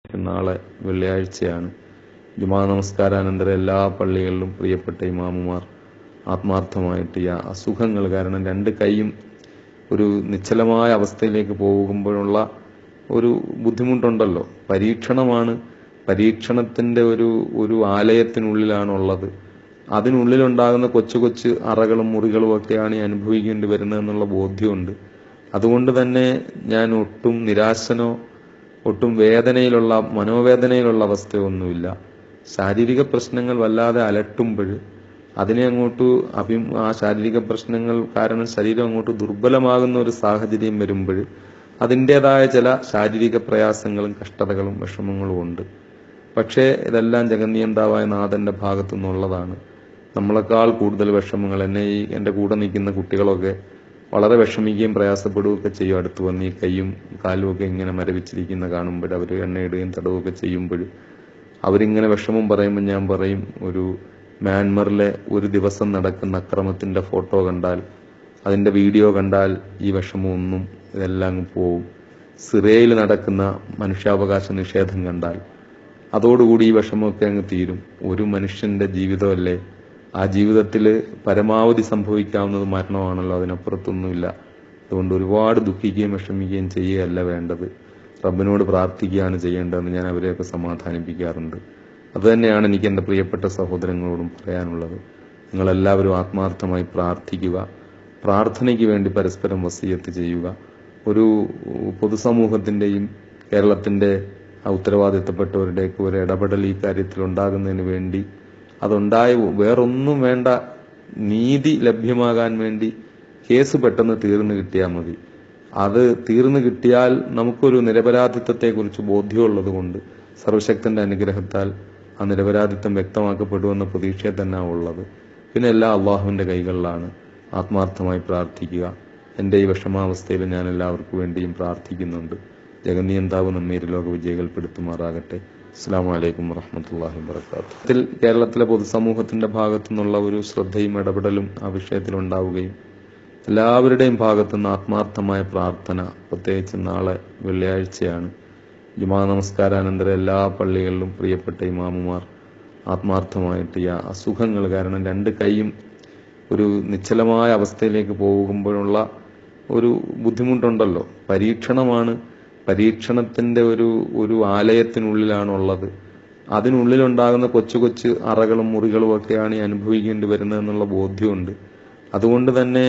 നാളെ വെള്ളിയാഴ്ചയാണ്. ജുമാ നമസ്കാരാനന്തരം എല്ലാ പള്ളികളിലും പ്രിയപ്പെട്ട ഇമാമുമാർ ആത്മാർത്ഥമായിട്ട് ഈ അസുഖങ്ങൾ കാരണം രണ്ട് കൈയും ഒരു നിശ്ചലമായ അവസ്ഥയിലേക്ക് പോകുമ്പോഴുള്ള ഒരു ബുദ്ധിമുട്ടുണ്ടല്ലോ. പരീക്ഷണമാണ്. പരീക്ഷണത്തിന്റെ ഒരു ആലയത്തിനുള്ളിലാണുള്ളത്. അതിനുള്ളിലുണ്ടാകുന്ന കൊച്ചു കൊച്ചു അറകളും മുറികളും ഒക്കെയാണ് ഈ അനുഭവിക്കേണ്ടി വരുന്നതെന്നുള്ള ബോധ്യമുണ്ട്. അതുകൊണ്ട് തന്നെ ഞാൻ ഒട്ടും നിരാശനോ ഒട്ടും മനോവേദനയിലുള്ള അവസ്ഥയൊന്നുമില്ല. ശാരീരിക പ്രശ്നങ്ങൾ വല്ലാതെ അലട്ടുമ്പോൾ അതിനെ ആ ശാരീരിക പ്രശ്നങ്ങൾ കാരണം ശരീരം അങ്ങോട്ട് ദുർബലമാകുന്ന ഒരു സാഹചര്യം വരുമ്പോൾ അതിൻ്റെതായ ചില ശാരീരിക പ്രയാസങ്ങളും കഷ്ടതകളും വിഷമങ്ങളും ഉണ്ട്. പക്ഷേ ഇതെല്ലാം ജഗന്നിയന്താവായ നാഥന്റെ ഭാഗത്തു നിന്നുള്ളതാണ്. നമ്മളെക്കാൾ കൂടുതൽ വിഷമങ്ങൾ എൻ്റെ കൂടെ നിൽക്കുന്ന കുട്ടികളൊക്കെ വളരെ വിഷമിക്കുകയും പ്രയാസപ്പെടുകയൊക്കെ ചെയ്യും. അടുത്ത് വന്ന് ഈ കൈയും കാലും ഒക്കെ ഇങ്ങനെ മരവിച്ചിരിക്കുന്ന കാണുമ്പോൾ അവർ എണ്ണയിടുകയും തടവുകയൊക്കെ ചെയ്യുമ്പോൾ അവരിങ്ങനെ വിഷമം പറയുമ്പോൾ ഞാൻ പറയും, ഒരു മ്യാൻമറിലെ ഒരു ദിവസം നടക്കുന്ന അക്രമത്തിന്റെ ഫോട്ടോ കണ്ടാൽ, അതിന്റെ വീഡിയോ കണ്ടാൽ ഈ വിഷമമൊന്നും ഇതെല്ലാം പോവും. സിറിയയിൽ നടക്കുന്ന മനുഷ്യാവകാശ നിഷേധം കണ്ടാൽ അതോടുകൂടി ഈ വിഷമമൊക്കെ അങ്ങ് തീരും. ഒരു മനുഷ്യന്റെ ജീവിതമല്ലേ, ആ ജീവിതത്തിൽ പരമാവധി സംഭവിക്കാവുന്നത് മരണമാണല്ലോ, അതിനപ്പുറത്തൊന്നുമില്ല. അതുകൊണ്ട് ഒരുപാട് ദുഃഖിക്കുകയും വിഷമിക്കുകയും ചെയ്യുകയല്ല വേണ്ടത്, റബ്ബിനോട് പ്രാർത്ഥിക്കുകയാണ് ചെയ്യേണ്ടതെന്ന് ഞാൻ അവരെയൊക്കെ സമാധാനിപ്പിക്കാറുണ്ട്. അതുതന്നെയാണ് എനിക്ക് എൻ്റെ പ്രിയപ്പെട്ട സഹോദരങ്ങളോടും പറയാനുള്ളത്. നിങ്ങളെല്ലാവരും ആത്മാർത്ഥമായി പ്രാർത്ഥിക്കുക, പ്രാർത്ഥനയ്ക്ക് വേണ്ടി പരസ്പരം വസിയത്ത് ചെയ്യുക. ഒരു പൊതുസമൂഹത്തിൻ്റെയും കേരളത്തിൻ്റെ ഉത്തരവാദിത്തപ്പെട്ടവരുടെയൊക്കെ ഒരു ഇടപെടൽ ഈ കാര്യത്തിൽ ഉണ്ടാകുന്നതിന് വേണ്ടി, വേറൊന്നും വേണ്ട, നീതി ലഭ്യമാകാൻ വേണ്ടി കേസ് പെട്ടെന്ന് തീർന്നു കിട്ടിയാൽ മതി. അത് തീർന്നു കിട്ടിയാൽ നമുക്കൊരു നിരപരാധിത്വത്തെക്കുറിച്ച് ബോധ്യമുള്ളത് കൊണ്ട് സർവശക്തന്റെ അനുഗ്രഹത്താൽ ആ നിരപരാധിത്വം വ്യക്തമാക്കപ്പെടുമെന്ന പ്രതീക്ഷയെ തന്നെ ഉള്ളത്. പിന്നെ എല്ലാം അള്ളാഹുവിന്റെ കൈകളിലാണ്. ആത്മാർത്ഥമായി പ്രാർത്ഥിക്കുക. എൻ്റെ ഈ വിഷമാവസ്ഥയിൽ ഞാൻ എല്ലാവർക്കും വേണ്ടിയും പ്രാർത്ഥിക്കുന്നുണ്ട്. ജഗന്നിയന്താവ് നമ്മെ ഇരുലോക വിജയികൾപ്പെടുത്തുമാറാകട്ടെ. അസ്സലാമു അലൈക്കും വറഹ്മത്തുള്ളാഹി വബറകാതുഹു. കേരളത്തിലെ പൊതുസമൂഹത്തിന്റെ ഭാഗത്തു നിന്നുള്ള ഒരു ശ്രദ്ധയും ഇടപെടലും ആ വിഷയത്തിൽ ഉണ്ടാവുകയും എല്ലാവരുടെയും ഭാഗത്തുനിന്ന് ആത്മാർത്ഥമായ പ്രാർത്ഥന, പ്രത്യേകിച്ച് നാളെ വെള്ളിയാഴ്ചയാണ്. ജുമാ നമസ്കാരാനന്തരം എല്ലാ പള്ളികളിലും പ്രിയപ്പെട്ട ഇമാമുമാർ ആത്മാർത്ഥമായിട്ട് ഈ അസുഖങ്ങൾ കാരണം രണ്ട് കൈയും ഒരു നിശ്ചലമായ അവസ്ഥയിലേക്ക് പോകുമ്പോഴുള്ള ഒരു ബുദ്ധിമുട്ടുണ്ടല്ലോ. പരീക്ഷണമാണ്. പരീക്ഷണത്തിന്റെ ഒരു ആലയത്തിനുള്ളിലാണുള്ളത്. അതിനുള്ളിലുണ്ടാകുന്ന കൊച്ചു കൊച്ചു അറകളും മുറികളും ഒക്കെയാണ് ഈ അനുഭവിക്കേണ്ടി വരുന്നതെന്നുള്ള ബോധ്യമുണ്ട്. അതുകൊണ്ട് തന്നെ